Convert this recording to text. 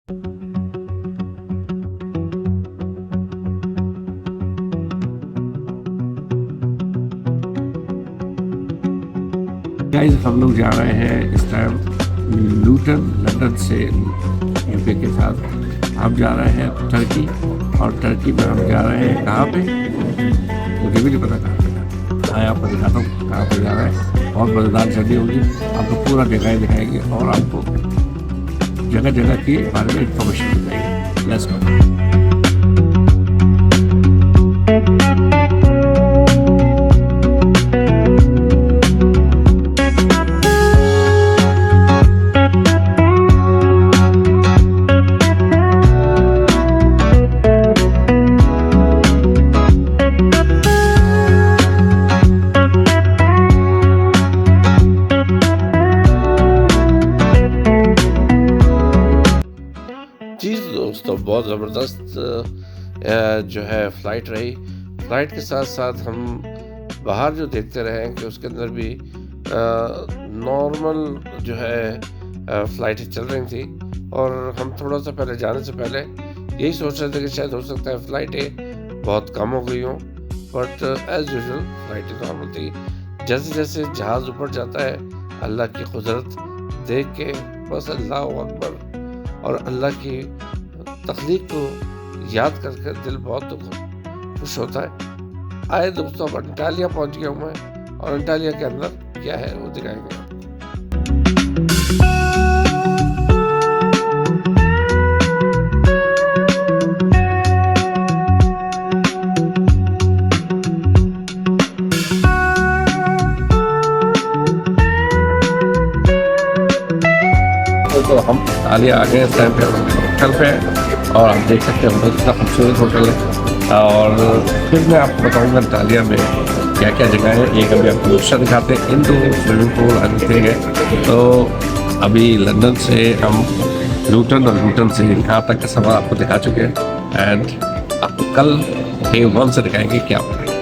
Guys हम लोग जा रहे हैं इस टाइम लूटन, लंदन से यूके के साथ। हम जा रहे हैं टर्की, और टर्की में हम जा रहे हैं कहाँ पे मुझे भी नहीं पता कहाँ पे। मैं आपको दिखाता हूँ कहाँ पे जा रहे हैं। बहुत मज़ेदार जर्नी होगी, आपको पूरा जगह दिखाएंगे और आपको जगह जगह के बारे में इंफॉर्मेशन बताएंगे। Let's go. दोस्तों बहुत ज़बरदस्त जो है फ़्लाइट रही। फ़्लाइट के साथ साथ हम बाहर जो देखते रहे कि उसके अंदर भी नॉर्मल जो है फ़्लाइटें चल रही थी, और हम थोड़ा सा पहले जाने से पहले यही सोच रहे थे कि शायद हो सकता है फ़्लाइटें बहुत कम हो गई हों, बट एज़ यूजुअल फ़्लाइटें नॉर्मल थी। जैसे जैसे जहाज़ ऊपर जाता है, अल्लाह की कुदरत देख के बस अल्लाह अकबर और अल्लाह की तख्लीक को याद करके दिल बहुत खुश होता है। आए दोस्तों, अब अंटालिया पहुंच गया हूँ मैं, और अंटालिया के अंदर क्या है वो दिखाएंगे। तो हम अंटालिया आ गए इस टाइम पे होटल पे, और आप देख सकते हैं कितना खूबसूरत होटल है। और फिर मैं आपको बताऊंगा अंटालिया में क्या क्या जगह है। एक अभी आपको दूसरा दिखाते हैं, इंडोर स्विमिंग पूल आते हैं। तो अभी लंदन से हम लूटन, और लूटन से यहाँ तक का सफ़र आपको दिखा चुके हैं, एंड आपको कल डे 1 से दिखाएंगे क्या होगा।